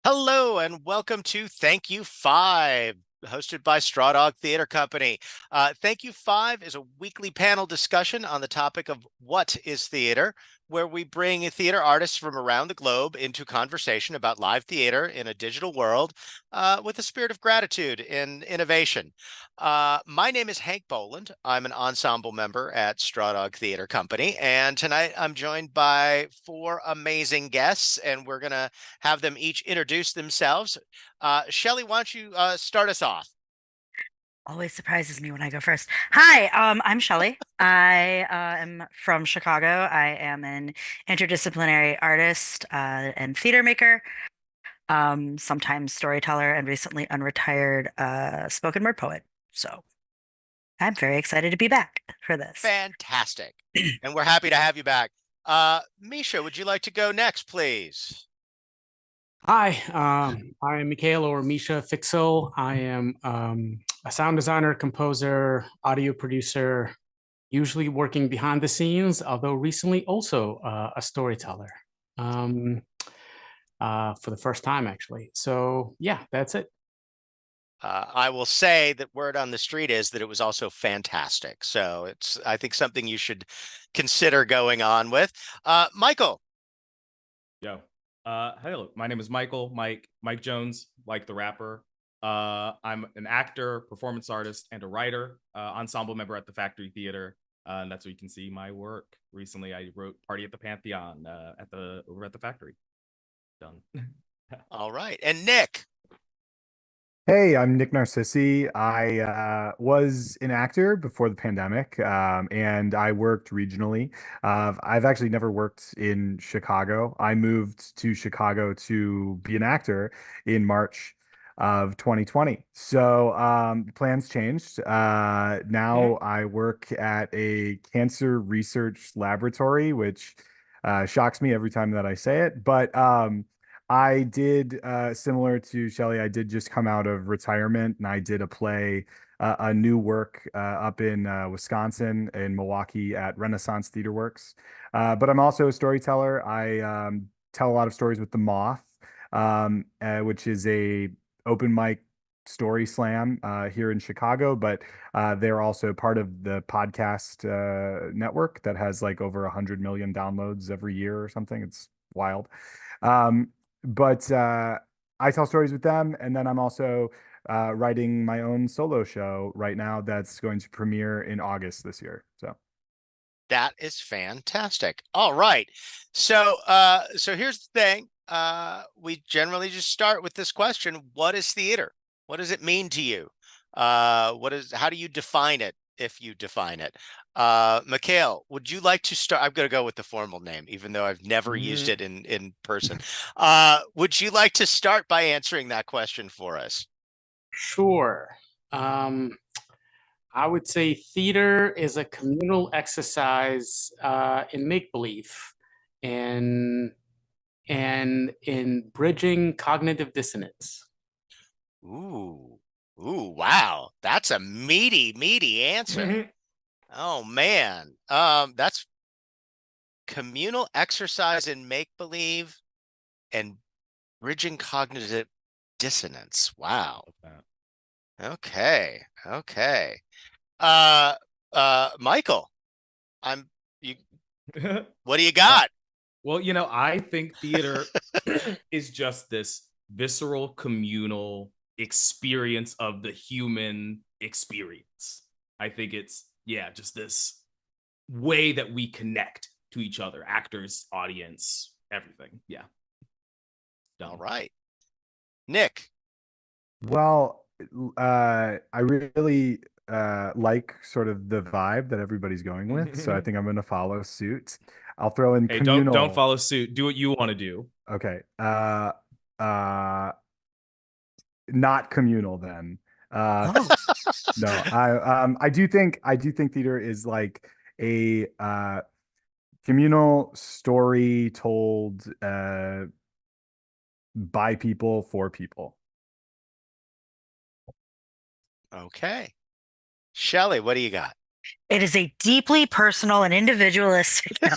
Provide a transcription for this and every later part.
Hello and welcome to Thank You Five, hosted by Straw Dog Theater Company. Thank You Five is a weekly panel discussion on the topic of what is theater, where we bring theater artists from around the globe into conversation about live theater in a digital world with a spirit of gratitude and innovation. My name is Hank Boland. I'm an ensemble member at Straw Dog Theater Company, and tonight I'm joined by four amazing guests, and we're going to have them each introduce themselves. Shellie, why don't you start us off? Always surprises me when I go first. Hi, I'm Shellie. I am from Chicago. I am an interdisciplinary artist and theater maker, sometimes storyteller, and recently unretired spoken word poet. So I'm very excited to be back for this. Fantastic. And we're happy to have you back. Misha, would you like to go next, please? Hi, I'm Mikhail or Misha Fixel. I am a sound designer, composer, audio producer, usually working behind the scenes, although recently also a storyteller um, for the first time, actually. So, yeah, that's it. I will say that word on the street is that it was also fantastic. So it's, I think, something you should consider going on with. Michael. Yo. Hello, my name is Mike Jones, like the rapper. I'm an actor, performance artist, and a writer, ensemble member at the Factory Theater. And that's where you can see my work. Recently, I wrote Party at the Pantheon over at the Factory. Done. All right. And Nick. Hey, I'm Nick Narcissi. I was an actor before the pandemic, and I worked regionally. I've actually never worked in Chicago. I moved to Chicago to be an actor in March of 2020. So plans changed. Now I work at a cancer research laboratory, which shocks me every time that I say it. But I did, similar to Shellie, I did just come out of retirement and I did a play, a new work up in Wisconsin, in Milwaukee at Renaissance Theater Works. But I'm also a storyteller. I tell a lot of stories with The Moth, which is a open mic story slam here in Chicago, but they're also part of the podcast network that has like over 100 million downloads every year or something. It's wild. Um, but I tell stories with them, and then I'm also writing my own solo show right now that's going to premiere in August this year. So That is fantastic. All right. So here's the thing. We generally just start with this question: what is theater? What does it mean to you? How do you define it if you define it? Mikhail, would you like to start? I'm going to go with the formal name, even though I've never used Mhm. it in person. Would you like to start by answering that question for us? Sure. Um, I would say theater is a communal exercise in make believe and in bridging cognitive dissonance. Ooh, wow. That's a meaty answer. Oh man. That's communal exercise in make believe and bridging cognitive dissonance. Wow. Okay. Okay. Uh Michael, I'm you what do you got? Well, I think theater is just this visceral, communal experience of the human experience. I think it's, yeah, just this way that we connect to each other, actors, audience, everything. Yeah, All done. right. Nick. well, I really like sort of the vibe that everybody's going with, so I think I'm going to follow suit. I'll throw in Hey, don't communal. follow suit. Do what you want to do. Okay. Uh, not communal then. Uh, Oh, no, I do think theater is like a communal story told by people for people. Okay. Shelly, what do you got? it is a deeply personal and individualistic. No.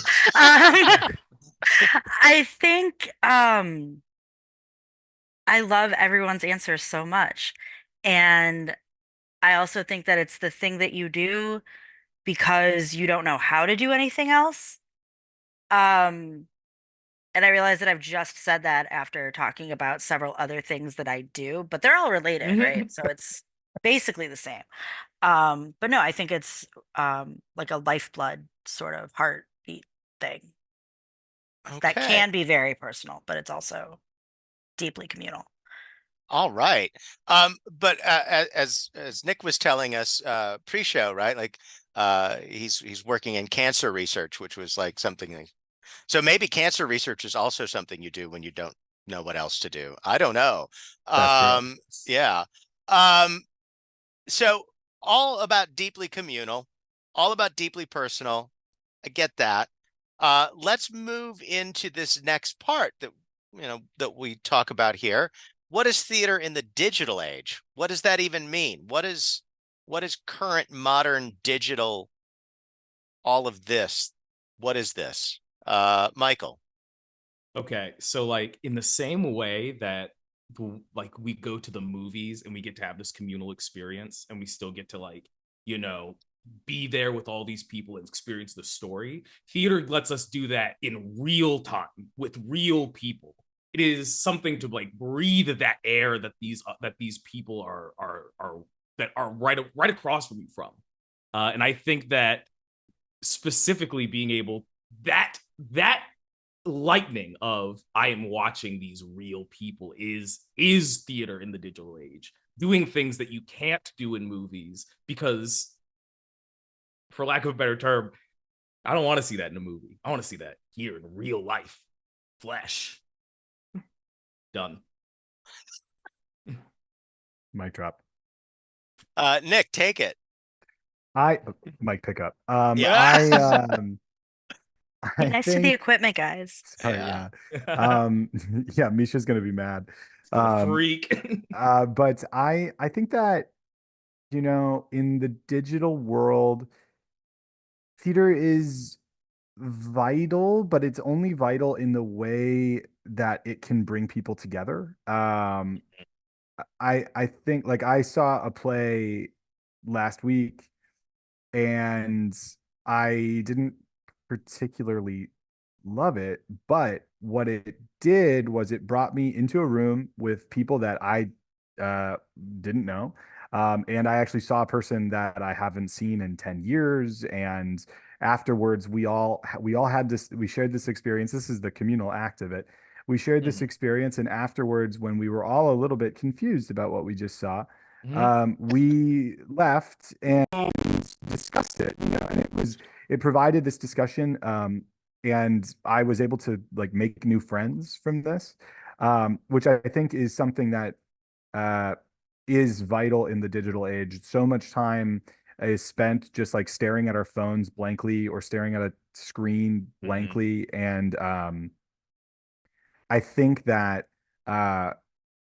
I think I love everyone's answers so much. And I also think that it's the thing that you do because you don't know how to do anything else. Um, and I realize that I've just said that after talking about several other things that I do, but they're all related, right? So it's basically the same. But no, I think it's like a lifeblood sort of heartbeat thing that Okay. can be very personal, but it's also deeply communal. All right. But as Nick was telling us pre-show, right? Like he's working in cancer research, which was like something so maybe cancer research is also something you do when you don't know what else to do. I don't know. That's true. Yeah. Um, so all about deeply communal, all about deeply personal. I get that. Let's move into this next part that that we talk about here. What is theater in the digital age? What does that even mean? What is current modern digital all of this? What is this? Michael. Okay, so like in the same way that like we go to the movies and we get to have this communal experience and we still get to like, you know, be there with all these people and experience the story. Theater lets us do that in real time with real people. It is something to like breathe that air that these people are that are right across from you from. And I think that specifically being able that lightning of I am watching these real people is theater in the digital age, doing things that you can't do in movies because, for lack of a better term, I don't want to see that in a movie. I want to see that here in real life, flesh. Done. Mic drop. Nick, take it. Mic pick up. Yeah. Be I nice to the think, equipment, guys. sorry, Yeah. yeah. Yeah, Misha's gonna be mad. It's gonna Um, freak. but I think that, in the digital world, theater is vital, but it's only vital in the way that it can bring people together. I think, like, I saw a play last week, and I didn't particularly love it, but what it did was it brought me into a room with people that I uh, didn't know. And I actually saw a person that I haven't seen in 10 years. And afterwards, we all had this, we shared this experience. This is the communal act of it. We shared this Mhm. experience, and afterwards, when we were all a little bit confused about what we just saw, Mhm. we left and discussed it, and it provided this discussion, and I was able to like make new friends from this, which I think is something that uh, is vital in the digital age. So much time is spent just like staring at our phones blankly or staring at a screen Mhm. blankly, and I think that uh,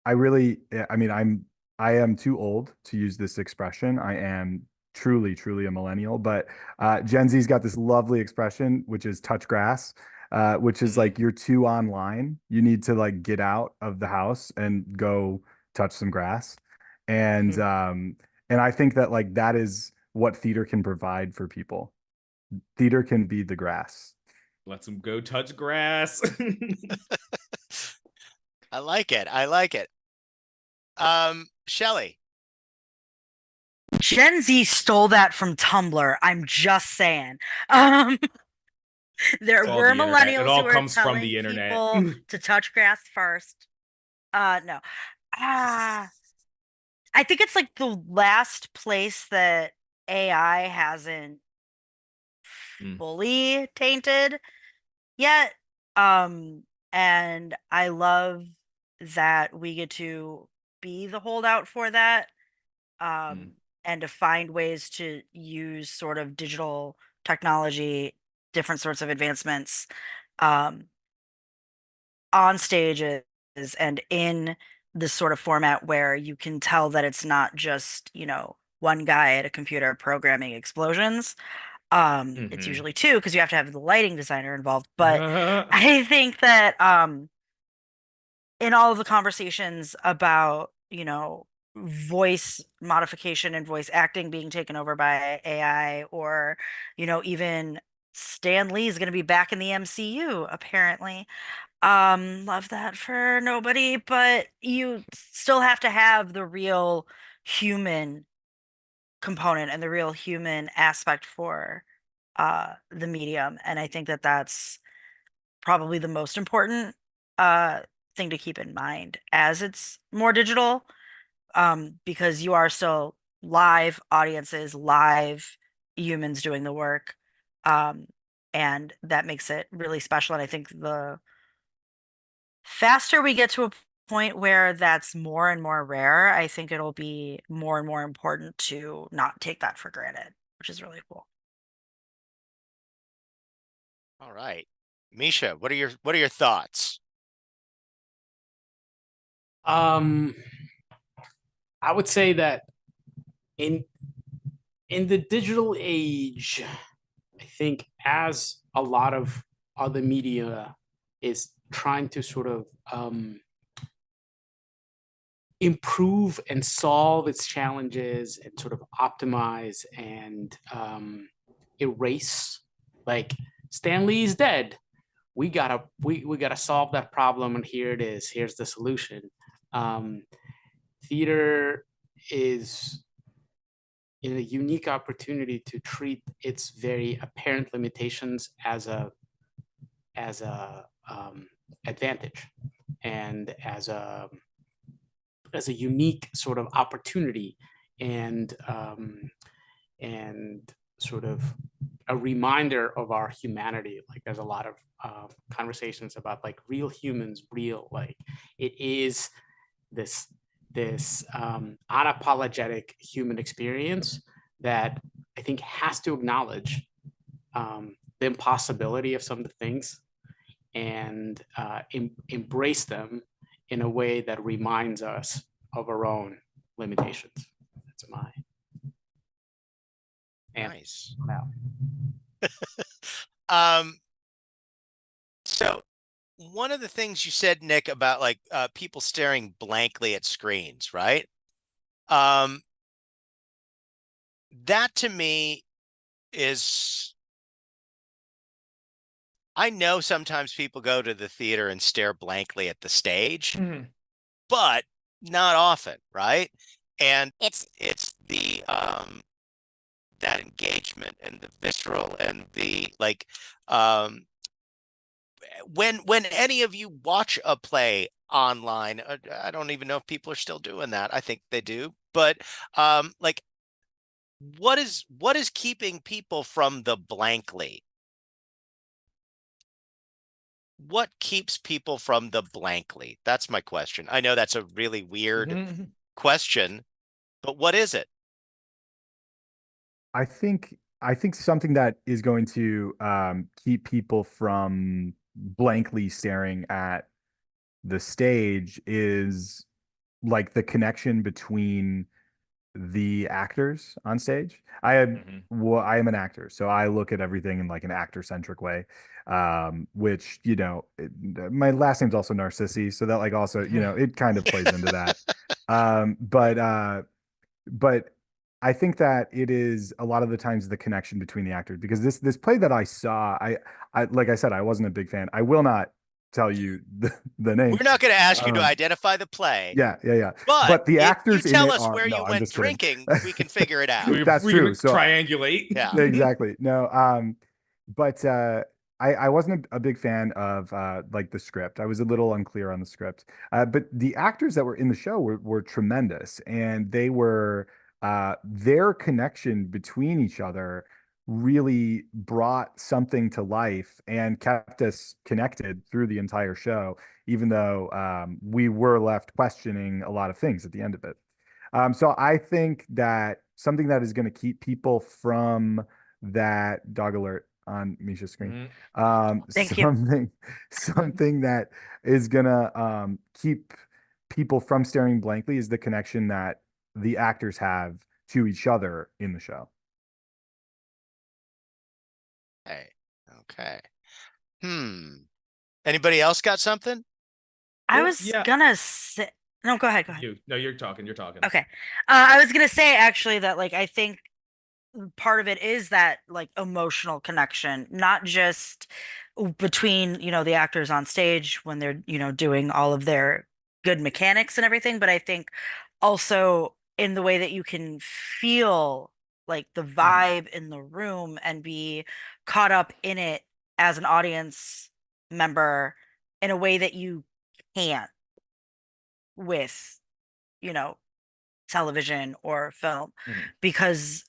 I mean, I am too old to use this expression. I am truly, truly a millennial, but Gen Z's got this lovely expression, which is touch grass, which is Mhm. like you're too online. You need to like get out of the house and go touch some grass. And I think that like that is what theater can provide for people. Theater can be the grass. Let them go touch grass. I like it. I like it. Shelly. Gen Z stole that from Tumblr. I'm just saying. Um, there It's all were the internet. It millennials who all were comes from telling the internet. people to touch grass first. No. Ah, I think it's like the last place that AI hasn't Mm, fully tainted yet. Um, and I love that we get to be the holdout for that. mm, And to find ways to use sort of digital technology, different sorts of advancements, um, on stages and in this sort of format where you can tell that it's not just, one guy at a computer programming explosions. It's mhm. usually two because you have to have the lighting designer involved. But I think that in all of the conversations about, voice modification and voice acting being taken over by AI, or, even Stan Lee is going to be back in the MCU, apparently. Love that for nobody, but you still have to have the real human component and the real human aspect for the medium. And I think that that's probably the most important uh thing to keep in mind as it's more digital, because you are still live audiences, live humans doing the work. Um, and that makes it really special. And I think the faster we get to a point where that's more and more rare, I think it'll be more and more important to not take that for granted, which is really cool. All right. Misha, what are your thoughts? I would say that in the digital age, I think as a lot of other media is trying to sort of improve and solve its challenges and sort of optimize and erase, like Stan Lee is dead. We gotta solve that problem, and here it is. Here's the solution. Theater is in a unique opportunity to treat its very apparent limitations as a advantage, and as a unique sort of opportunity, and sort of a reminder of our humanity. Like there's a lot of conversations about like real humans, real, like it is this unapologetic human experience that I think has to acknowledge the impossibility of some of the things, and embrace them in a way that reminds us of our own limitations. That's my Nice. now. So one of the things you said, Nick, about like people staring blankly at screens, right? That to me is, I know sometimes people go to the theater and stare blankly at the stage, but not often, right? And it's the that engagement and the visceral and the like, when any of you watch a play online, I don't even know if people are still doing that. I think they do, but like what is keeping people from the blankly? What keeps people from the blankly? That's my question. I know that's a really weird question, but what is it? I think something that is going to keep people from blankly staring at the stage is like the connection between the actors on stage. I am an actor, so I look at everything in like an actor-centric way. Which, my last name's also Narcissi, so that like also, it kind of plays into that. But I think that it is a lot of the times the connection between the actors, because this play that I saw, I like I said, I wasn't a big fan. I will not tell you the name. We're not going to ask you to identify the play. Yeah. But the if you actors in tell it us are, where no, you I'm went just kidding. drinking, we can figure it out. That's we true. can So triangulate. Yeah. exactly. No, but I wasn't a big fan of like the script. I was a little unclear on the script. But the actors that were in the show were tremendous, and they were their connection between each other really brought something to life and kept us connected through the entire show, even though we were left questioning a lot of things at the end of it. So I think that something that is going to keep people from that dog alert on Misha's screen, Thank you. something that is going to keep people from staring blankly is the connection that the actors have to each other in the show. Okay. Anybody else got something? I was Yeah. gonna say, no, go ahead, go ahead. No, you're talking. You're talking. Okay. I was gonna say actually that like I think part of it is that like emotional connection, not just between, the actors on stage when they're, doing all of their good mechanics and everything, but I think also in the way that you can feel like the vibe in the room and be caught up in it as an audience member in a way that you can't with, you know, television or film Mhm. because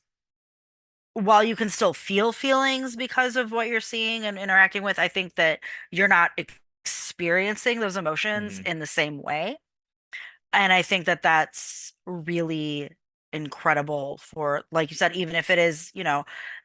while you can still feel feelings because of what you're seeing and interacting with, I think that you're not experiencing those emotions Mhm. in the same way. And I think that that's really incredible for, like you said, even if it is,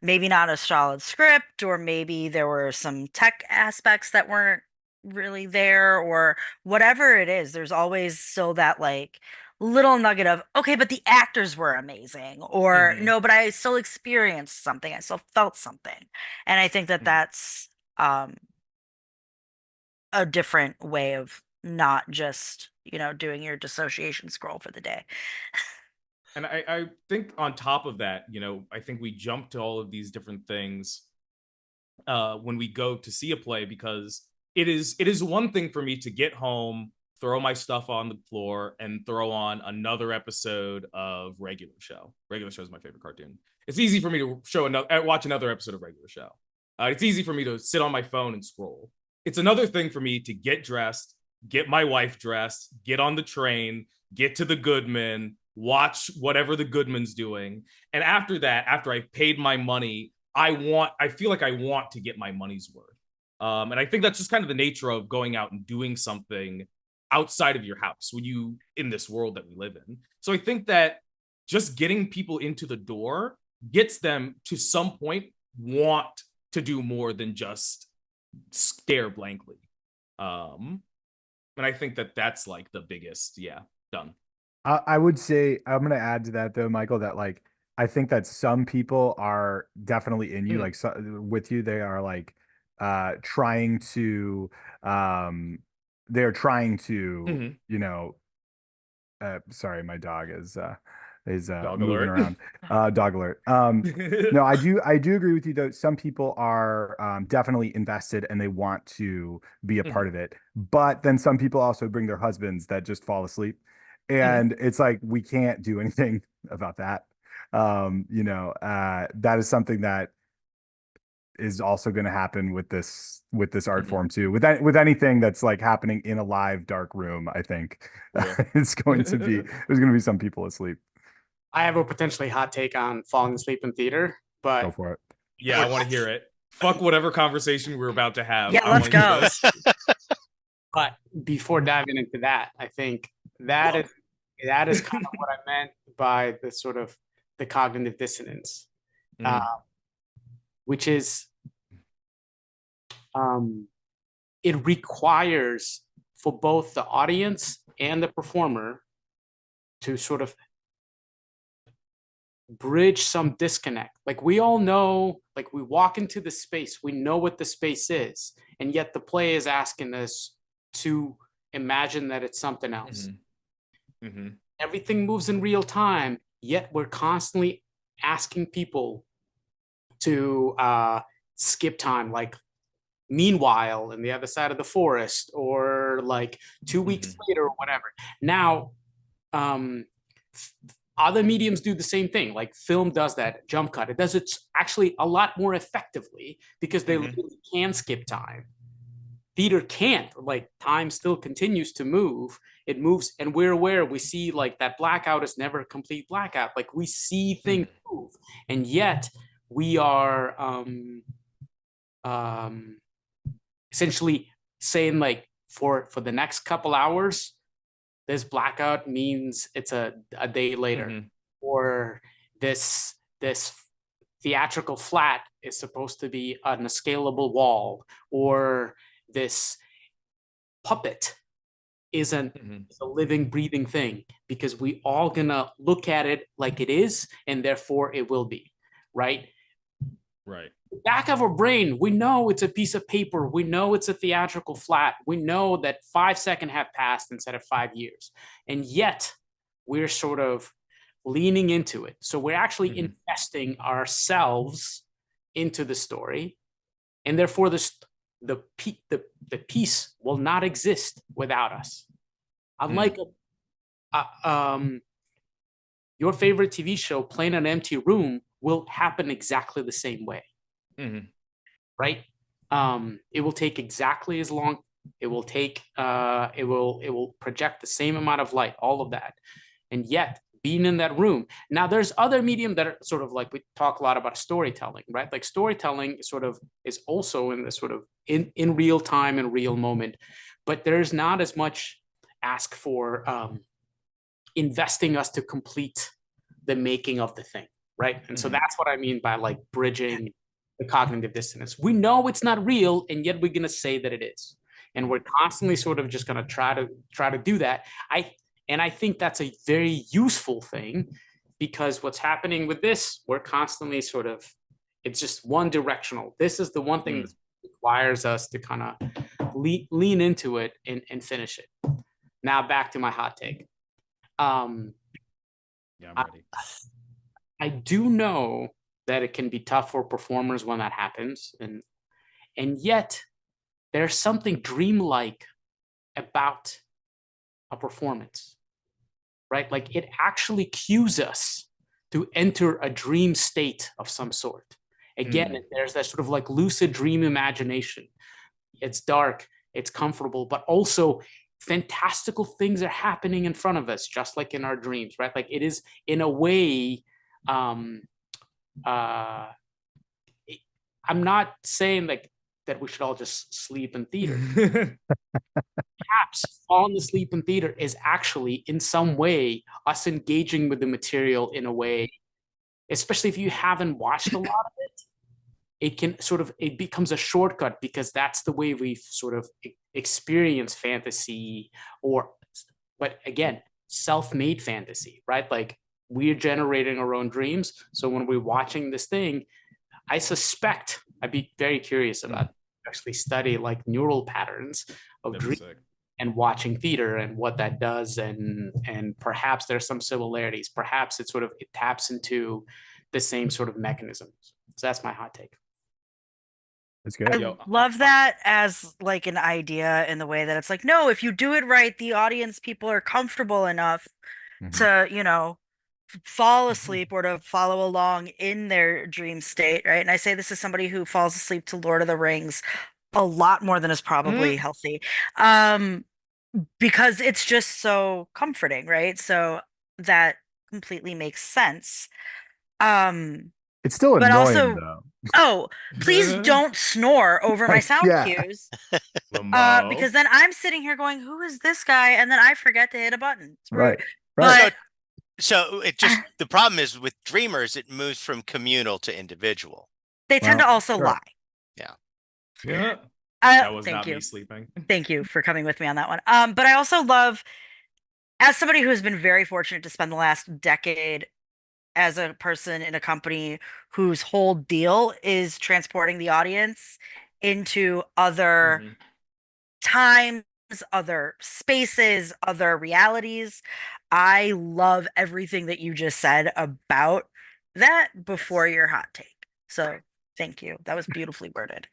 maybe not a solid script, or maybe there were some tech aspects that weren't really there, or whatever it is, there's always still that like little nugget of, okay, but the actors were amazing, or Mhm. no, but I still experienced something, I still felt something. And I think that Mhm. that's um a different way of not just, doing your dissociation scroll for the day. And I think on top of that, I think we jump to all of these different things when we go to see a play, because it is one thing for me to get home, throw my stuff on the floor, and throw on another episode of Regular Show. Regular Show is my favorite cartoon. It's easy for me to watch another episode of Regular Show. It's easy for me to sit on my phone and scroll. It's another thing for me to get dressed, get my wife dressed, get on the train, get to the Goodman, watch whatever the Goodman's doing, and after that, after I've paid my money, I feel like I want to get my money's worth. And I think that's just kind of the nature of going out and doing something outside of your house in this world that we live in. So I think that just getting people into the door gets them to some point want to do more than just stare blankly. And I think that that's like the biggest, done. I would say I'm going to add to that though, Michael, that like I think that some people are definitely in you, Mhm. like with you, they are like trying to they're trying to, Mhm. sorry, my dog is Dog moving alert. around. Dog alert. No, I do agree with you though. Some people are definitely invested and they want to be a part Mhm. of it, but then some people also bring their husbands that just fall asleep, Mhm. and it's like we can't do anything about that. That is something that is also going to happen with this art Mhm. form too. With anything that's like happening in a live dark room, I think Yeah. it's going to be there's going to be some people asleep. I have a potentially hot take on falling asleep in theater, Go but for it. Yeah, I want to hear it. Fuck whatever conversation we're about to have. Yeah, I let's want to hear go. this. but before diving into that, I think that is kind of what I meant by the sort of the cognitive dissonance, uh, Mhm. which is um, it requires for both the audience and the performer to sort of bridge some disconnect. Like we all know, like we walk into the space, we know what the space is, and yet the play is asking us to imagine that it's something else. Mhm. Mhm. Everything moves in real time, yet we're constantly asking people to skip time, like meanwhile in the other side of the forest, or like 2 weeks Mhm. later, or whatever. Now, um, other mediums do the same thing. Like film does that jump cut. It does it actually a lot more effectively because they Mhm. literally can skip time. Theater can't. Like time still continues to move. It moves, and we're aware. We see like that blackout is never a complete blackout. Like we see things Mhm. move, and yet we are um, essentially saying like for the next couple hours, this blackout means it's a day later, Mhm. or this theatrical flat is supposed to be on a scalable wall, or this puppet isn't Mhm. a living breathing thing, because we all gonna look at it like it is, and therefore it will be right. Right. back of our brain, we know it's a piece of paper. We know it's a theatrical flat. We know that 5 seconds have passed instead of 5 years. And yet we're sort of leaning into it. So we're actually investing ourselves into the story. And therefore the piece will not exist without us. Unlike your favorite TV show playing an empty room will happen exactly the same way. Right? It will take exactly as long. It will take. It will project the same amount of light. All of that, and yet being in that room. Now, there's other medium that are sort of like we talk a lot about storytelling, right? Like storytelling sort of is also in the sort of in real time and real moment, but there's not as much ask for investing us to complete the making of the thing, right? And so that's what I mean by like bridging the cognitive dissonance. We know it's not real, and yet we're going to say that it is, and we're constantly sort of just going to try to do that. I think that's a very useful thing, because what's happening with this, we're constantly sort of, it's just one directional. This is the one thing that requires us to kind of lean into it and finish it. Now back to my hot take. Yeah, I'm ready. I do know that it can be tough for performers when that happens, and yet there's something dreamlike about a performance, right? Like it actually cues us to enter a dream state of some sort. Again, there's that sort of like lucid dream imagination. It's dark, it's comfortable, but also fantastical things are happening in front of us, just like in our dreams, right? Like it is, in a way, I'm not saying like that we should all just sleep in theater. Perhaps falling asleep in theater is actually in some way us engaging with the material in a way, especially if you haven't watched a lot of it, it becomes a shortcut, because that's the way we sort of experience fantasy, but again, self-made fantasy, right? Like we're generating our own dreams. So when we're watching this thing, I suspect I'd be very curious about actually study like neural patterns of dreams and watching theater and what that does, and perhaps there's some similarities. Perhaps it taps into the same sort of mechanisms. So that's my hot take. That's good. I love that as like an idea, in the way that it's like, no, if you do it right, the audience people are comfortable enough to, fall asleep or to follow along in their dream state, right? And I say this as somebody who falls asleep to Lord of the Rings a lot more than is probably healthy. Because it's just so comforting, right? So that completely makes sense. It's still But annoying also, though. please don't snore over my sound Yeah. cues. Because then I'm sitting here going, who is this guy? And then I forget to hit a button. It's rude. Right. So it just, the problem is with dreamers, it moves from communal to individual. They tend to also lie. Yeah. That was Thank not you. me sleeping. Thank you for coming with me on that one. But I also love, as somebody who has been very fortunate to spend the last decade as a person in a company whose whole deal is transporting the audience into other times, other spaces, other realities. I love everything that you just said about that before your hot take. So thank you. That was beautifully worded.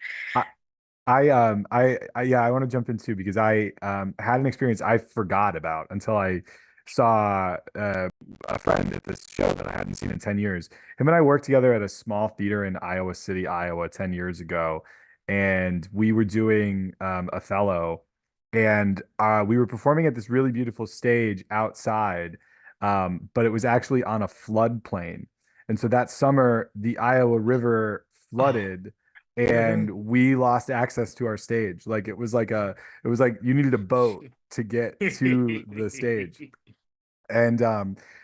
I want to jump in too, because I had an experience I forgot about until I saw a friend at this show that I hadn't seen in 10 years. Him and I worked together at a small theater in Iowa City, Iowa, 10 years ago, and we were doing Othello, and we were performing at this really beautiful stage outside, but it was actually on a floodplain. And so that summer, the Iowa River flooded, and we lost access to our stage. Like it was like you needed a boat to get to the stage. And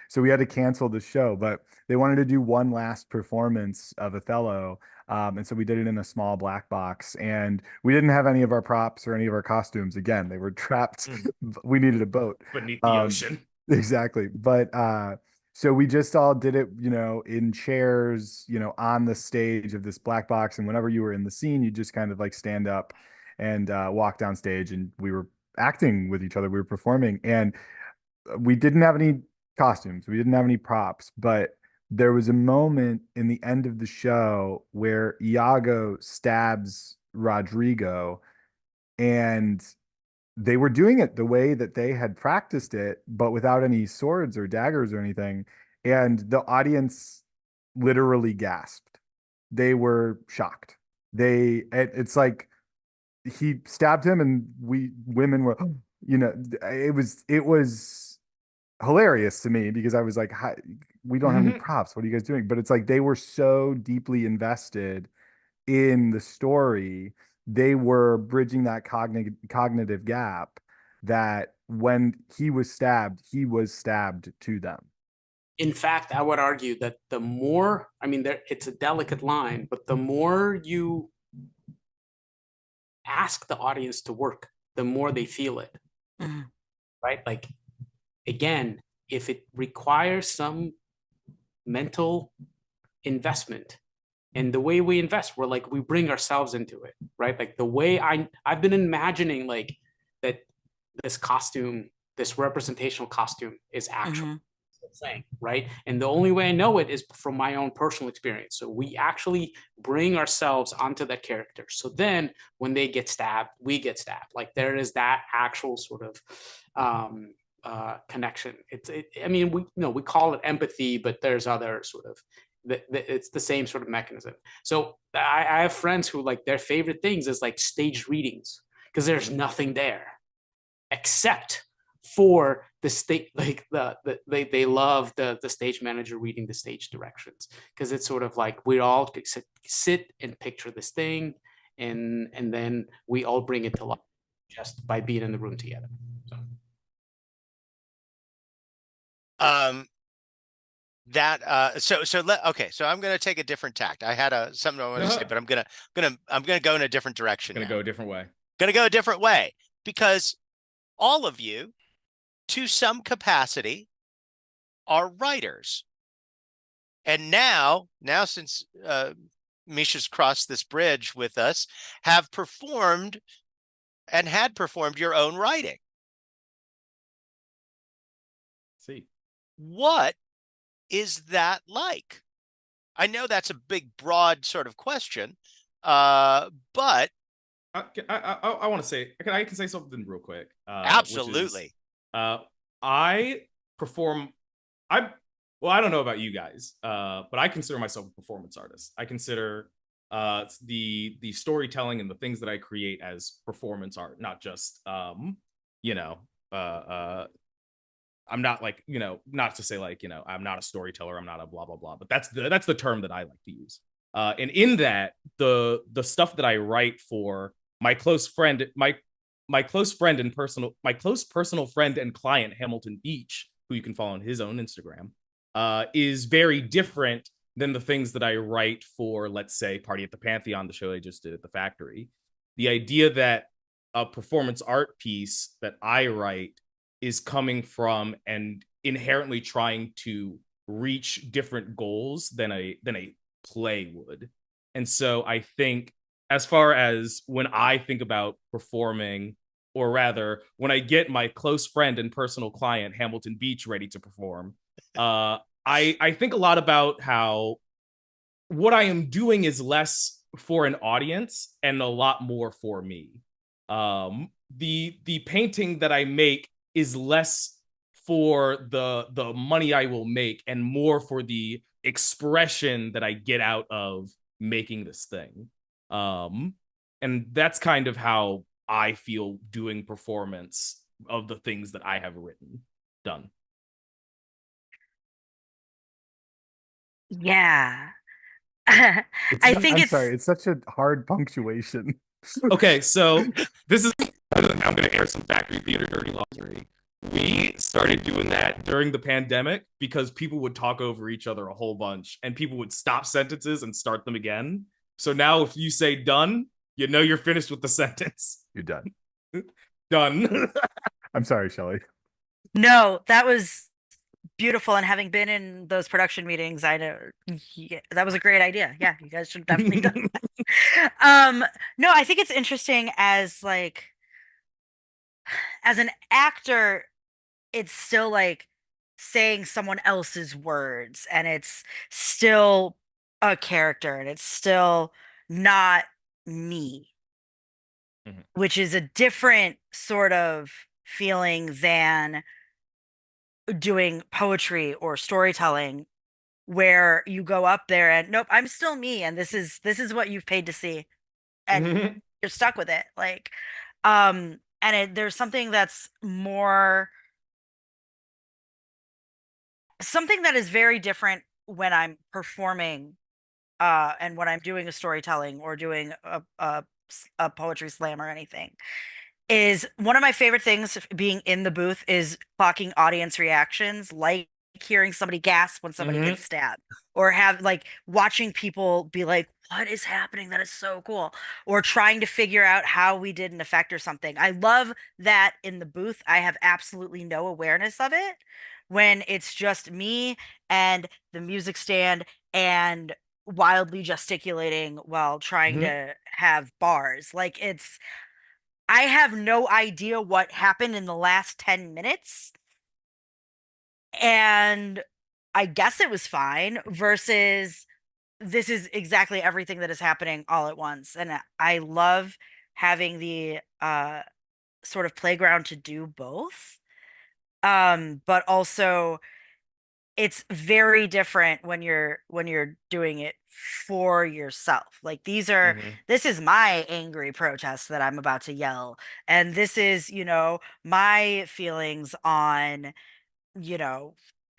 so we had to cancel the show, but they wanted to do one last performance of Othello. And so we did it in a small black box, and we didn't have any of our props or any of our costumes. Again, they were trapped. We needed a boat beneath the ocean. Exactly. But So we just all did it, in chairs, on the stage of this black box. And whenever you were in the scene, you just kind of like stand up and walk down stage, and we were acting with each other. We were performing, and we didn't have any costumes. We didn't have any props, but there was a moment in the end of the show where Iago stabs Rodrigo, and they were doing it the way that they had practiced it, but without any swords or daggers or anything. And the audience literally gasped. They were shocked. It's like he stabbed him, and women were, it was hilarious to me because I was like, "Hi, we don't have any props. What are you guys doing?" But it's like they were so deeply invested in the story. They were bridging that cognitive gap that when he was stabbed to them. In fact, I would argue that the more, I mean, it's a delicate line, but the more you ask the audience to work, the more they feel it, right? Like, again, if it requires some mental investment, and the way we invest, we're like, we bring ourselves into it, right? Like the way I've been imagining like that this costume, this representational costume is actual thing, right? And the only way I know it is from my own personal experience. So we actually bring ourselves onto that character. So then when they get stabbed, we get stabbed. Like there is that actual sort of connection. I mean, we call it empathy, but there's other sort of, it's the same sort of mechanism. So I have friends who like their favorite things is like staged readings because there's nothing there except for the state, like they love the stage manager reading the stage directions because it's sort of like we all sit and picture this thing, and then we all bring it to life just by being in the room together. So. Okay, so I'm going to take a different tact. I had something I want to say, but I'm going to go in a different direction. Going to go a different way. Going to go a different way because all of you, to some capacity, are writers. And now since Misha's crossed this bridge with us, have performed and had performed your own writing. See. What is that like? I know that's a big, broad sort of question, but I want to say, I can say something real quick. Absolutely. I perform. I don't know about you guys, but I consider myself a performance artist. I consider the storytelling and the things that I create as performance art, not just I'm not like, not to say like, I'm not a storyteller, I'm not a blah, blah, blah, but that's the term that I like to use. And in that, the stuff that I write for my close personal friend and client, Hamilton Beach, who you can follow on his own Instagram, is very different than the things that I write for, let's say, Party at the Pantheon, the show I just did at the Factory. The idea that a performance art piece that I write is coming from and inherently trying to reach different goals than a play would. And so I think as far as when I think about performing, or rather when I get my close friend and personal client Hamilton Beach ready to perform, I think a lot about how what I am doing is less for an audience and a lot more for me. The painting that I make is less for the money I will make and more for the expression that I get out of making this thing. And that's kind of how I feel doing performance of the things that I have done. Yeah. I'm sorry, it's such a hard punctuation. Okay, so this is, I'm going to air some factory theater dirty laundry. We started doing that during the pandemic because people would talk over each other a whole bunch and people would stop sentences and start them again. So now if you say done, you're finished with the sentence. You're done. Done. I'm sorry, Shellie. No, that was beautiful. And having been in those production meetings, I know that was a great idea. Yeah, you guys should definitely do that. No, I think it's interesting as like as an actor, it's still like saying someone else's words, and it's still a character, and it's still not me, which is a different sort of feeling than doing poetry or storytelling, where you go up there and nope, I'm still me, and this is what you've paid to see, and you're stuck with it. Like, and there's something that's more, something that is very different when I'm performing, and when I'm doing a storytelling or doing a poetry slam or anything. Is one of my favorite things being in the booth is clocking audience reactions, like hearing somebody gasp when somebody gets stabbed, or have like watching people be like, what is happening? That is so cool. Or trying to figure out how we did an effect or something. I love that in the booth. I have absolutely no awareness of it when it's just me and the music stand and wildly gesticulating while trying to have bars. Like, I have no idea what happened in the last 10 minutes. And I guess it was fine, versus this is exactly everything that is happening all at once. And I love having the sort of playground to do both. But also it's very different when you're doing it for yourself. Like, this is my angry protest that I'm about to yell, and this is, my feelings on,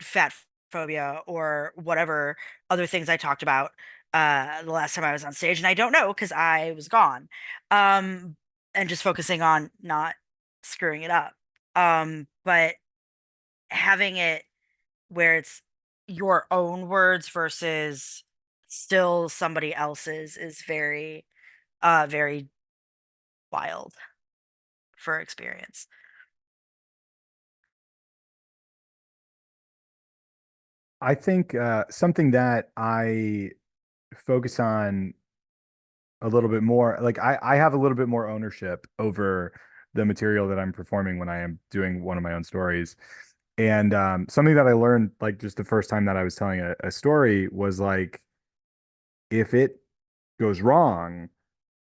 fat phobia or whatever other things I talked about the last time I was on stage, and I don't know because I was gone. And just focusing on not screwing it up. But having it where it's your own words versus still somebody else's is very very wild for experience. I think something that I focus on a little bit more, like I have a little bit more ownership over the material that I'm performing when I am doing one of my own stories. And something that I learned, like just the first time that I was telling a story, was like, if it goes wrong,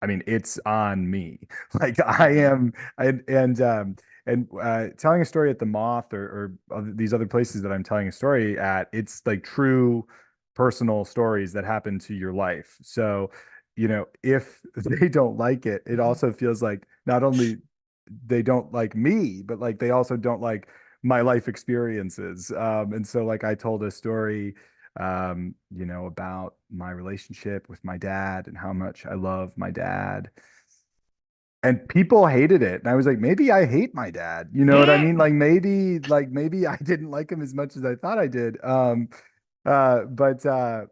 I mean, it's on me. Like I am, and telling a story at the Moth, or these other places that I'm telling a story at, it's like true personal stories that happen to your life. So, if they don't like it, it also feels like not only they don't like me, but like they also don't like my life experiences. And so like I told a story, about my relationship with my dad and how much I love my dad. And people hated it. And I was like, maybe I hate my dad. You know what I mean? Like maybe I didn't like him as much as I thought I did. Uh, but uh,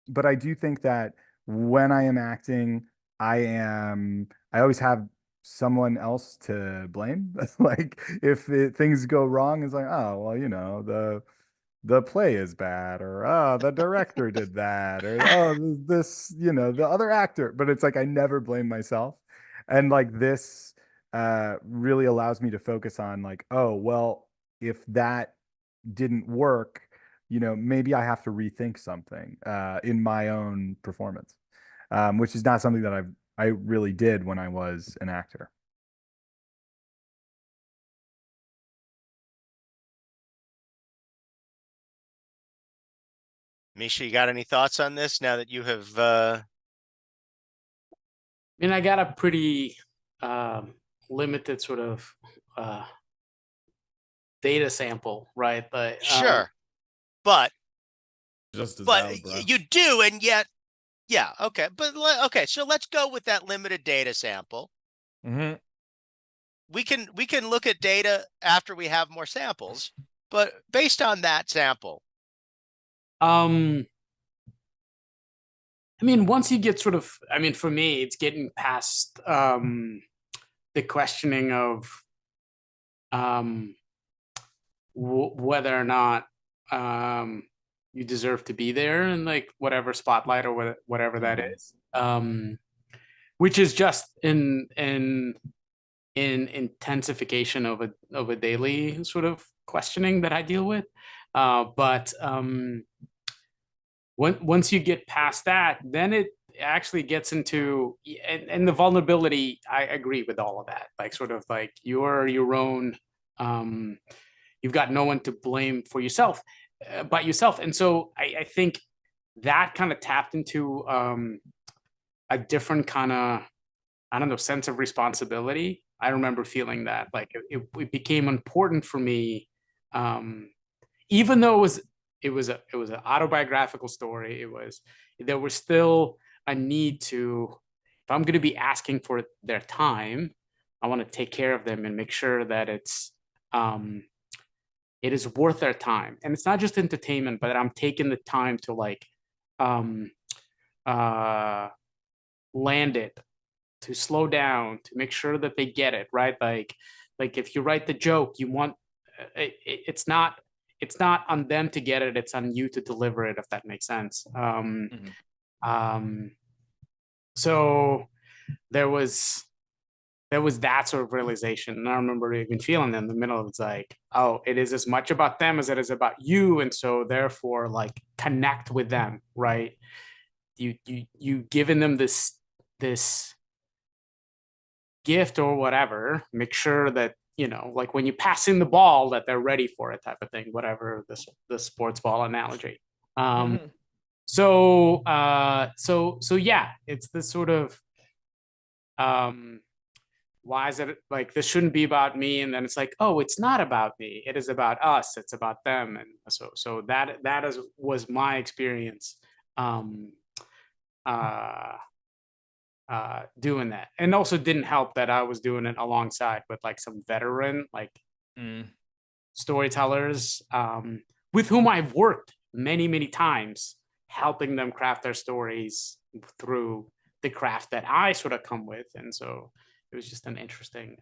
but I do think that when I am acting, I always have someone else to blame. Like if things go wrong, it's like, oh, well, the play is bad, or oh, the director did that, or oh, this, the other actor. But it's like I never blame myself. And like this really allows me to focus on like, oh, well, if that didn't work, maybe I have to rethink something in my own performance, which is not something that I really did when I was an actor. Misha, you got any thoughts on this now that you have I mean, I got a pretty limited sort of data sample, right? But sure, but Just as but valid, bro. you do, and yet, yeah, okay, but okay, so let's go with that limited data sample. We can look at data after we have more samples, but based on that sample, I mean, once you get sort of, I mean, for me, it's getting past the questioning of whether or not you deserve to be there in like whatever spotlight or whatever that is, which is just in intensification of a daily sort of questioning that I deal with. But once you get past that, then it actually gets into and the vulnerability. I agree with all of that. Like sort of like you're your own. You've got no one to blame for yourself, but yourself. And so I think that kind of tapped into a different kind of, I don't know, sense of responsibility. I remember feeling that like it became important for me, even though it was an autobiographical story. There was still a need to, if I'm going to be asking for their time, I want to take care of them and make sure that it is worth their time. And it's not just entertainment, but I'm taking the time to like land it, to slow down, to make sure that they get it, right? Like if you write the joke, you want it's not on them to get it, it's on you to deliver it, if that makes sense. So there was that sort of realization. And I remember even feeling in the middle, it's like, oh, it is as much about them as it is about you. And so therefore, like, connect with them, right? You giving them this gift or whatever, make sure that, you know, like when you pass in the ball, that they're ready for it, type of thing, whatever the sports ball analogy. So yeah, it's this sort of why is it like this shouldn't be about me, and then it's like, oh, it's not about me, it is about us, it's about them. And so that was my experience doing that. And also didn't help that I was doing it alongside with like some veteran like storytellers with whom I've worked many times, helping them craft their stories through the craft that I sort of come with. And so it was just an interesting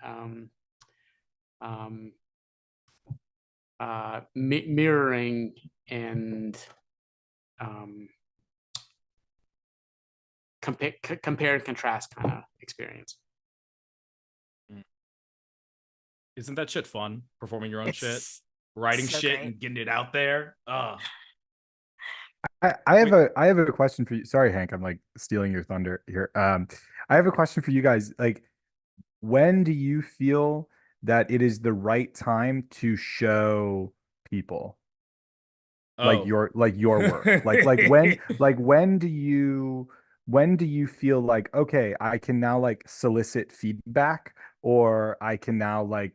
mirroring and compare and contrast kind of experience. Isn't that shit fun? Performing your own shit, writing so shit, great. And getting it out there. I have a question for you. Sorry, Hank, I'm like stealing your thunder here. I have a question for you guys. Like, when do you feel that it is the right time to show people like your work? when do you feel like, okay, I can now like solicit feedback, or I can now like,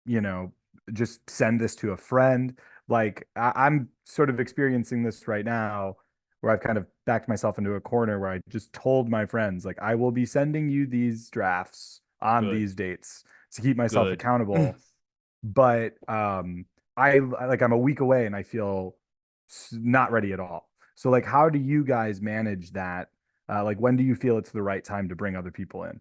you know, just send this to a friend? Like I'm sort of experiencing this right now, where I've kind of backed myself into a corner where I just told my friends, like, I will be sending you these drafts on these dates to keep myself accountable. But I'm a week away and I feel not ready at all. So like, how do you guys manage that? Like, when do you feel it's the right time to bring other people in?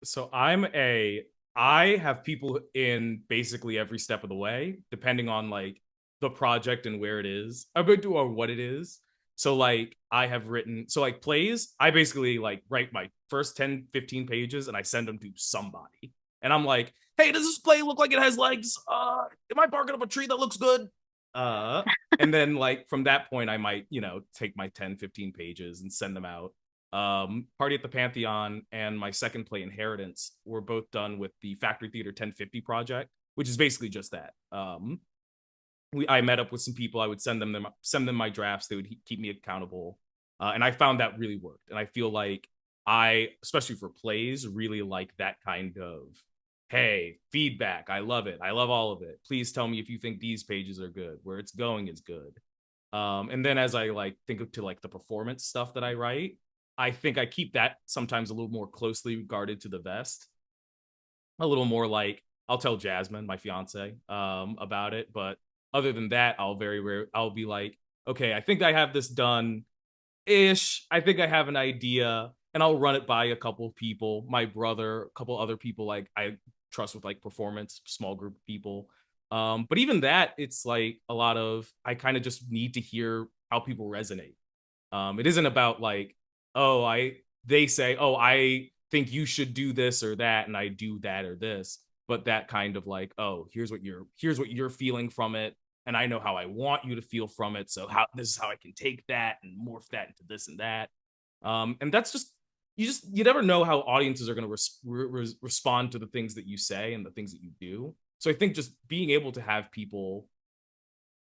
So I have people in basically every step of the way, depending on like the project and where it is, or what it is. So like I have written, so like plays, I basically like write my first 10, 15 pages and I send them to somebody. And I'm like, hey, does this play look like it has legs? Am I barking up a tree that looks good? And then like from that point, I might, you know, take my 10, 15 pages and send them out. Party at the Pantheon and my second play, Inheritance, were both done with the Factory Theater 1050 project, which is basically just that. I met up with some people. I would send them my drafts. They would keep me accountable, and I found that really worked. And I feel like especially for plays, really like that kind of, hey, feedback. I love it. I love all of it. Please tell me if you think these pages are good. Where it's going is good. And then as I like think of to like the performance stuff that I write, I think I keep that sometimes a little more closely guarded to the vest. A little more like I'll tell Jasmine, my fiance, about it. But other than that, I'll be like, okay, I think I have this done ish. I think I have an idea, and I'll run it by a couple of people, my brother, a couple other people like I trust with like performance, small group of people. But even that, it's like a lot of, I kind of just need to hear how people resonate. It isn't about like, they say, oh, I think you should do this or that, and I do that or this. But that kind of like, oh, here's what you're feeling from it, and I know how I want you to feel from it. So this is how I can take that and morph that into this and that. And that's you never know how audiences are going to respond to the things that you say and the things that you do. So I think just being able to have people,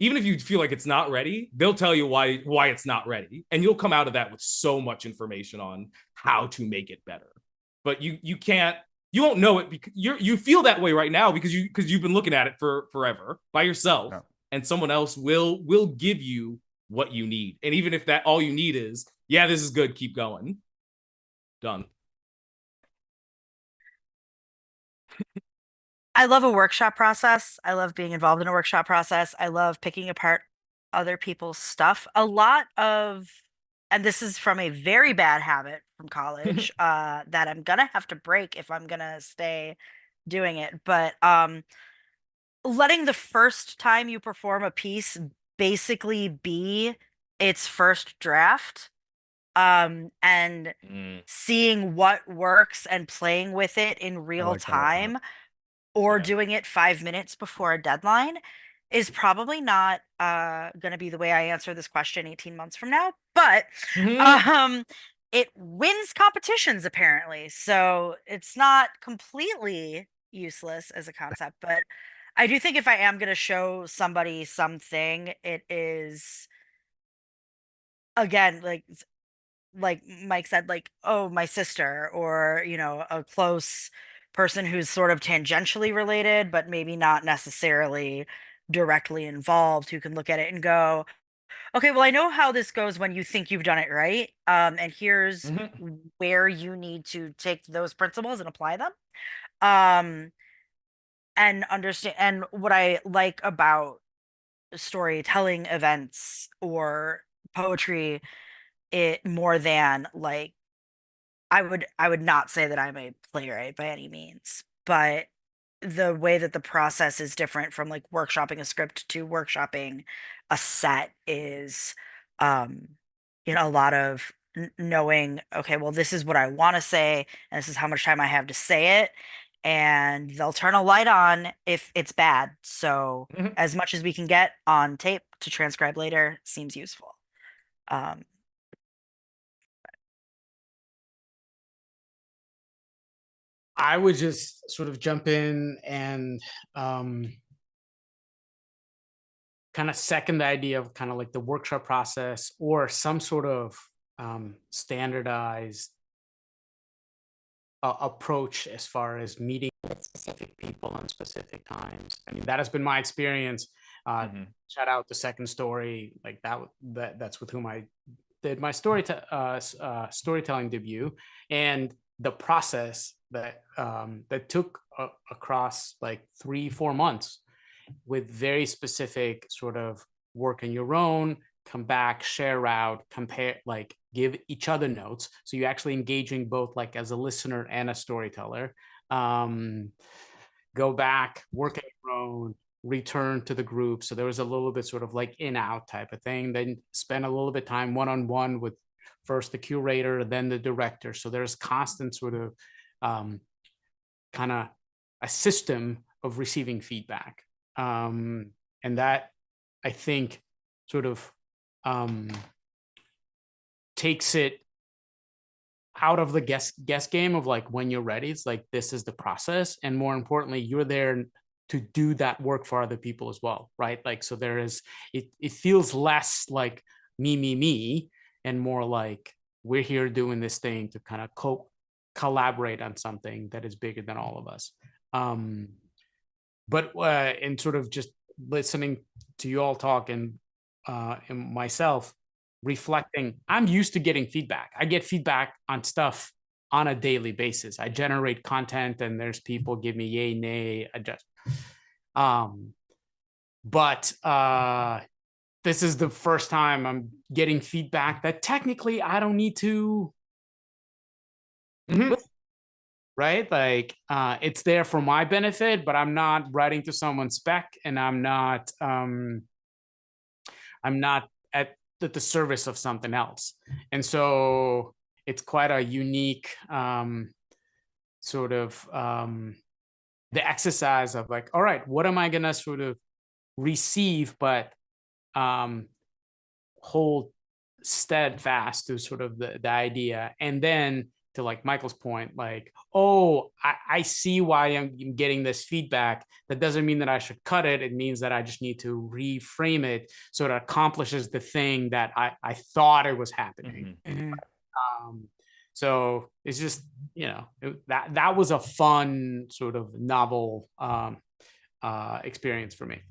even if you feel like it's not ready, they'll tell you why it's not ready, and you'll come out of that with so much information on how to make it better. But you won't know it because you feel that way right now because you've been looking at it for forever by yourself, and someone else will give you what you need. And even if that all you need is, yeah, this is good, keep going, done. I love a workshop process. I love being involved in a workshop process. I love picking apart other people's stuff. And this is from a very bad habit from college, that I'm gonna have to break if I'm gonna stay doing it. But letting the first time you perform a piece basically be its first draft, and seeing what works and playing with it in real time, or doing it 5 minutes before a deadline, is probably not going to be the way I answer this question 18 months from now. But it wins competitions apparently, so it's not completely useless as a concept. But I do think if I am going to show somebody something, it is, again, like Mike said, like, oh, my sister, or, a close person who's sort of tangentially related, but maybe not necessarily directly involved, who can look at it and go, okay, well, I know how this goes when you think you've done it right. And here's where you need to take those principles and apply them. And understand, and what I like about storytelling events or poetry, it more than like, I would not say that I'm a playwright by any means, but the way that the process is different from like workshopping a script to workshopping a set is, um a lot of knowing, okay, well, this is what I want to say, and this is how much time I have to say it, and they'll turn a light on if it's bad. So as much as we can get on tape to transcribe later seems useful. I would just sort of jump in and kind of second the idea of kind of like the workshop process or some sort of standardized approach as far as meeting with specific people on specific times. I mean, that has been my experience. Shout out the Second Story, like that's with whom I did my storytelling debut, and the process that took across like 3-4 months with very specific sort of work on your own, come back, share out, compare, like give each other notes. So you're actually engaging both like as a listener and a storyteller. Go back, work on your own, return to the group. So there was a little bit sort of like in out type of thing. Then spend a little bit time one-on-one with first the curator, then the director. So there's constant sort of kind of a system of receiving feedback. And that, I think, sort of takes it out of the guess game of like, when you're ready, it's like, this is the process. And more importantly, you're there to do that work for other people as well, right? Like, so there is, it feels less like me, and more like we're here doing this thing to kind of collaborate on something that is bigger than all of us. But in sort of just listening to you all talk and myself reflecting, I'm used to getting feedback. I get feedback on stuff on a daily basis. I generate content and there's people give me yay, nay, adjust. But this is the first time I'm getting feedback that technically I don't need to, right? Like it's there for my benefit, but I'm not writing to someone's spec, and I'm not at the service of something else. And so it's quite a unique sort of the exercise of like, all right, what am I gonna sort of receive, but hold steadfast to sort of the idea. And then to like Michael's point, like, oh, I see why I'm getting this feedback. That doesn't mean that I should cut it. It means that I just need to reframe it so it accomplishes the thing that I thought it was happening. So it's just, that was a fun sort of novel experience for me.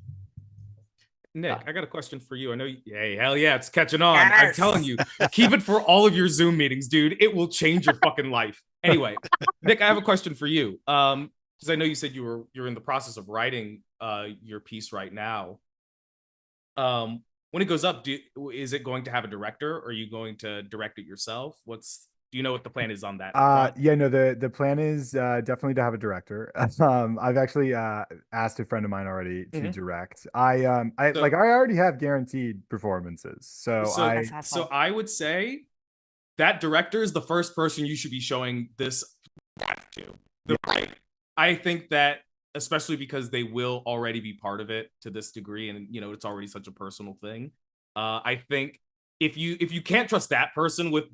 Nick, I got a question for you. I know, hey, hell yeah, it's catching on. I'm Yes. telling you, keep it for all of your Zoom meetings, dude. It will change your fucking life. Anyway, Nick, I have a question for you. Because I know you said you're in the process of writing your piece right now. When it goes up, is it going to have a director, or are you going to direct it yourself? Do you know what the plan is on that front? Yeah, no, the plan is definitely to have a director. I've actually asked a friend of mine already to direct. I already have guaranteed performances. So That's awesome. So I would say that director is the first person you should be showing this to. I think that, especially because they will already be part of it to this degree, and it's already such a personal thing. I think if you can't trust that person with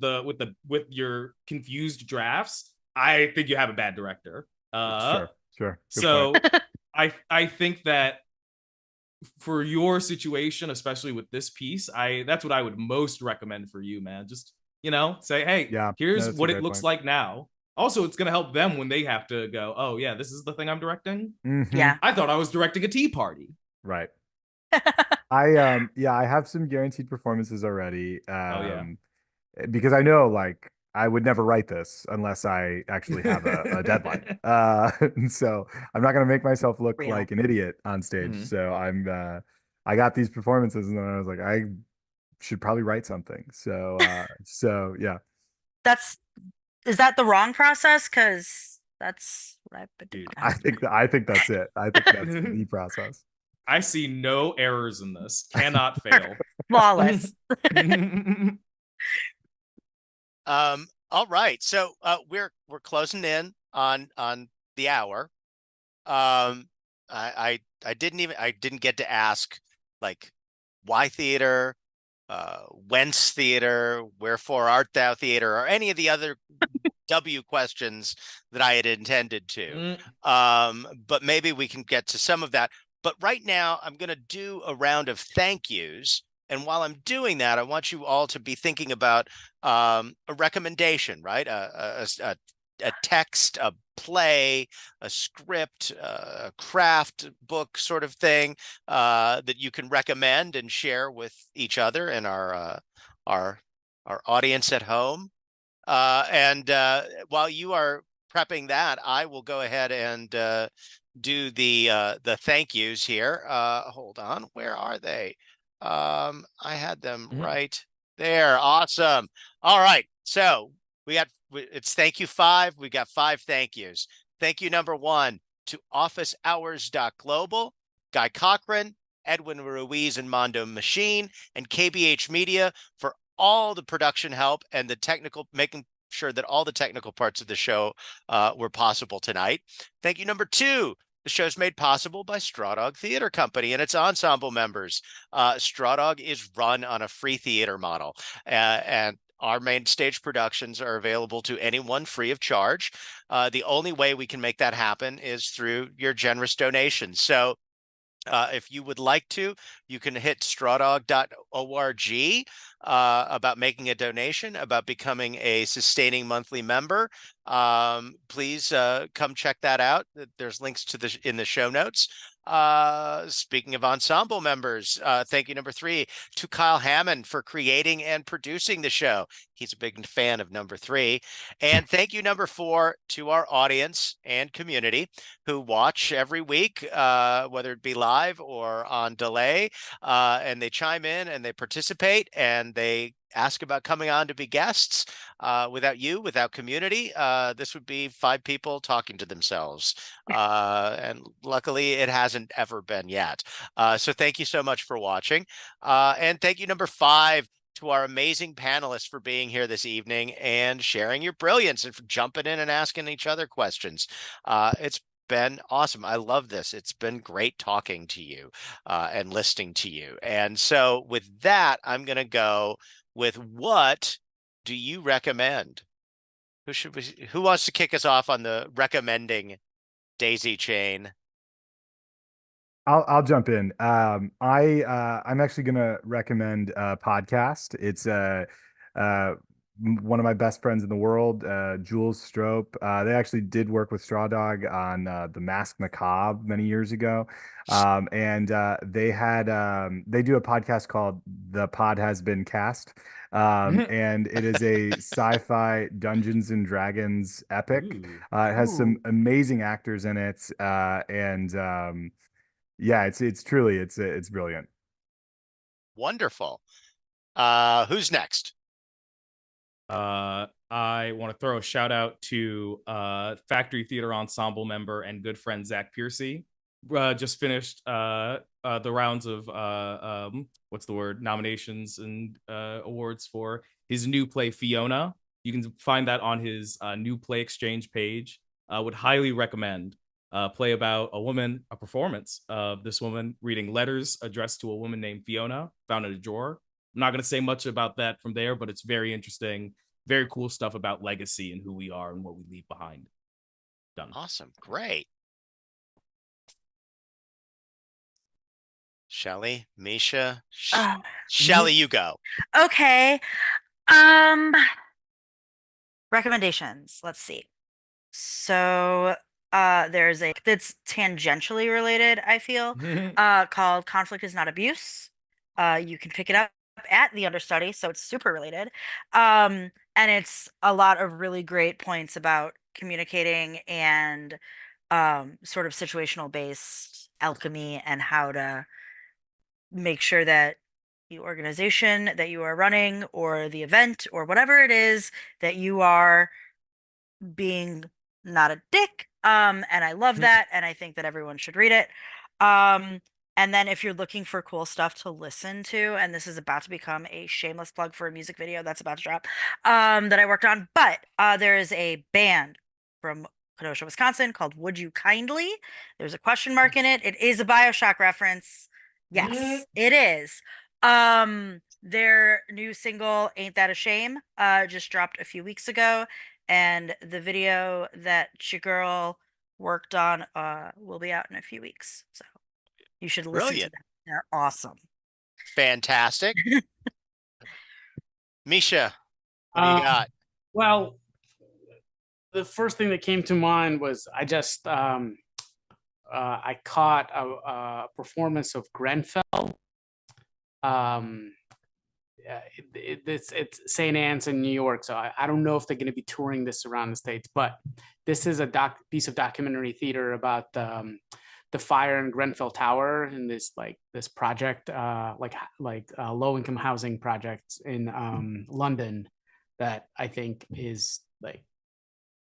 your confused drafts, I think you have a bad director. Sure. Good So point. I think that for your situation, especially with this piece, that's what I would most recommend for you, man. Just say, hey, Yeah, here's that's a what it great looks point. like now. Also, it's gonna help them when they have to go, oh yeah, this is the thing I'm directing. Yeah. I thought I was directing a tea party. Right. I have some guaranteed performances already. Oh yeah. Because I know like I would never write this unless I actually have a deadline. And so I'm not gonna make myself look Real. like an idiot on stage. So I got these performances, and then I was like, I should probably write something. So yeah. Is that the wrong process? Because that's what I've been doing. I think that's it. I think that's the process. I see no errors in this. Cannot fail. Flawless. All right. So we're closing in on the hour. I didn't get to ask like why theater, whence theater, wherefore art thou theater, or any of the other W questions that I had intended to. But maybe we can get to some of that. But right now, I'm going to do a round of thank yous. And while I'm doing that, I want you all to be thinking about a recommendation, right? A text, a play, a script, a craft book sort of thing that you can recommend and share with each other and our audience at home. And while you are prepping that, I will go ahead and do the thank yous here. Hold on, where are they? I had them right there. Awesome. All right, so it's thank you 5. We got 5 thank yous. Thank you number 1 to officehours.global, Guy Cochran, Edwin Ruiz and Mondo Machine, and KBH Media for all the production help and the technical, making sure that all the technical parts of the show were possible tonight. Thank you number 2. The show's made possible by Straw Dog Theater Company and its ensemble members. Straw Dog is run on a free theater model, and our main stage productions are available to anyone free of charge. The only way we can make that happen is through your generous donations. So if you would like to, you can hit strawdog.org about making a donation, about becoming a sustaining monthly member. Please come check that out. There's links to in the show notes. Speaking of ensemble members, thank you number 3 to Kyle Hammond for creating and producing the show. He's a big fan of number 3. And thank you number 4 to our audience and community who watch every week, whether it be live or on delay, and they chime in and they participate and they ask about coming on to be guests. Without you, without community, this would be 5 people talking to themselves. And luckily, it hasn't ever been yet. So thank you so much for watching. And thank you, number 5, to our amazing panelists for being here this evening and sharing your brilliance and for jumping in and asking each other questions. It's been awesome. I love this. It's been great talking to you and listening to you. And so with that, I'm going to go with, what do you recommend? Who wants to kick us off on the recommending daisy chain? I'll jump in. I'm actually gonna recommend a podcast. It's one of my best friends in the world, Jules Strope. They actually did work with Straw Dog on The Mask Macabre many years ago. And they do a podcast called The Pod Has Been Cast. And it is a sci-fi Dungeons and Dragons epic. It has some amazing actors in it, and yeah, it's truly it's brilliant. Wonderful. Who's next? I want to throw a shout out to Factory Theater Ensemble member and good friend Zach Piercy. Just finished the rounds of what's the word, nominations and awards for his new play Fiona. You can find that on his new play exchange page. Would highly recommend. Play about a performance of this woman reading letters addressed to a woman named Fiona, found in a drawer. I'm not going to say much about that from there, but it's very interesting, very cool stuff about legacy and who we are and what we leave behind. Done. Awesome. Great. Shellie, Misha, Shellie, you go. Okay. Recommendations. Let's see. So there's a that's tangentially related, I feel, called Conflict is Not Abuse. You can pick it up at the understudy, so it's super related. And it's a lot of really great points about communicating and sort of situational based alchemy and how to make sure that the organization that you are running or the event or whatever it is that you are being not a dick. And I love that, and I think that everyone should read it. And then if you're looking for cool stuff to listen to, and this is about to become a shameless plug for a music video that's about to drop, that I worked on, but there is a band from Kenosha, Wisconsin called Would You Kindly? There's a question mark in it. It is a BioShock reference. Yes, it is. Their new single, Ain't That a Shame, just dropped a few weeks ago. And the video that your girl worked on will be out in a few weeks. So you should listen to them. They're awesome. Fantastic. Misha, what do you got? Well, the first thing that came to mind was I just I caught a performance of Grenfell. It's St. Anne's in New York, so I don't know if they're going to be touring this around the States, but this is a piece of documentary theater about the fire in Grenfell Tower and this project, low-income housing projects in London, that I think is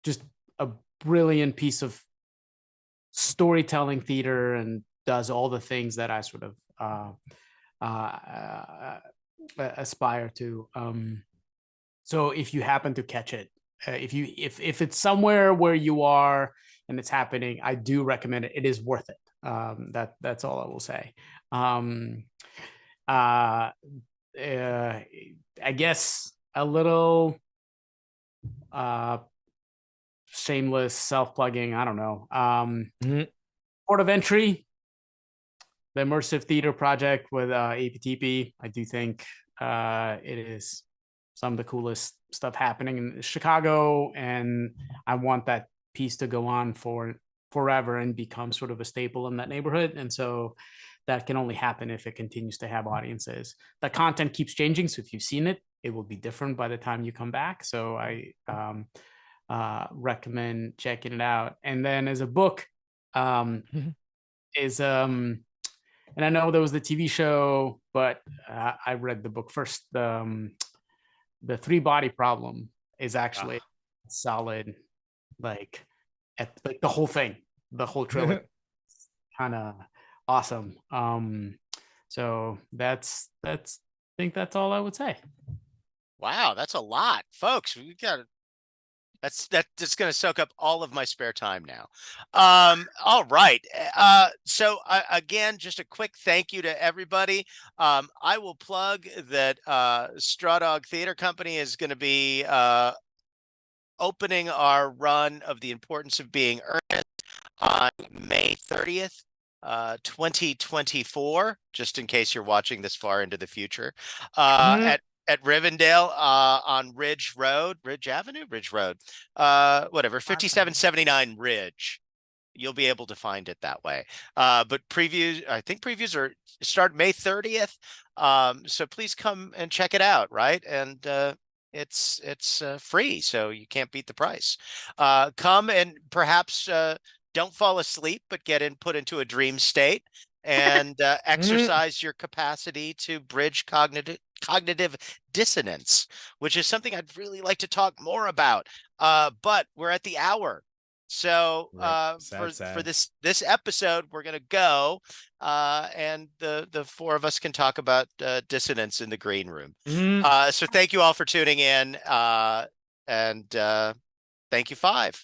just a brilliant piece of storytelling theater and does all the things that I sort of aspire to. So if you happen to catch it, if it's somewhere where you are and it's happening, I do recommend it. It is worth it. That's all I will say. I guess a little shameless self-plugging, I don't know. Port of Entry, the immersive theater project with APTP. I do think it is some of the coolest stuff happening in Chicago, and I want that piece to go on for forever and become sort of a staple in that neighborhood. And so that can only happen if it continues to have audiences. The content keeps changing, so if you've seen it, it will be different by the time you come back. So I recommend checking it out. And then as a book, is and I know there was the TV show, but I read the book first. the three body problem is actually solid, like like the whole thing, the whole trilogy, kind of awesome. So that's I think that's all I would say. Wow, that's a lot, folks. We got that's going to soak up all of my spare time now. All right. So again, just a quick thank you to everybody. I will plug that Straw Dog Theater Company is going to be opening our run of The Importance of Being Earnest on May 30th. 2024, just in case you're watching this far into the future, at Rivendell, on Ridge Road, Ridge Avenue, Ridge Road, whatever, 5779 Ridge. You'll be able to find it that way. But previews, I think previews are start May 30th. So please come and check it out, right? And it's free, so you can't beat the price. Come and perhaps don't fall asleep, but put into a dream state and exercise your capacity to bridge cognitive dissonance, which is something I'd really like to talk more about. But we're at the hour. So for this episode, we're gonna go and the four of us can talk about dissonance in the green room. So thank you all for tuning in, and thank you, Five.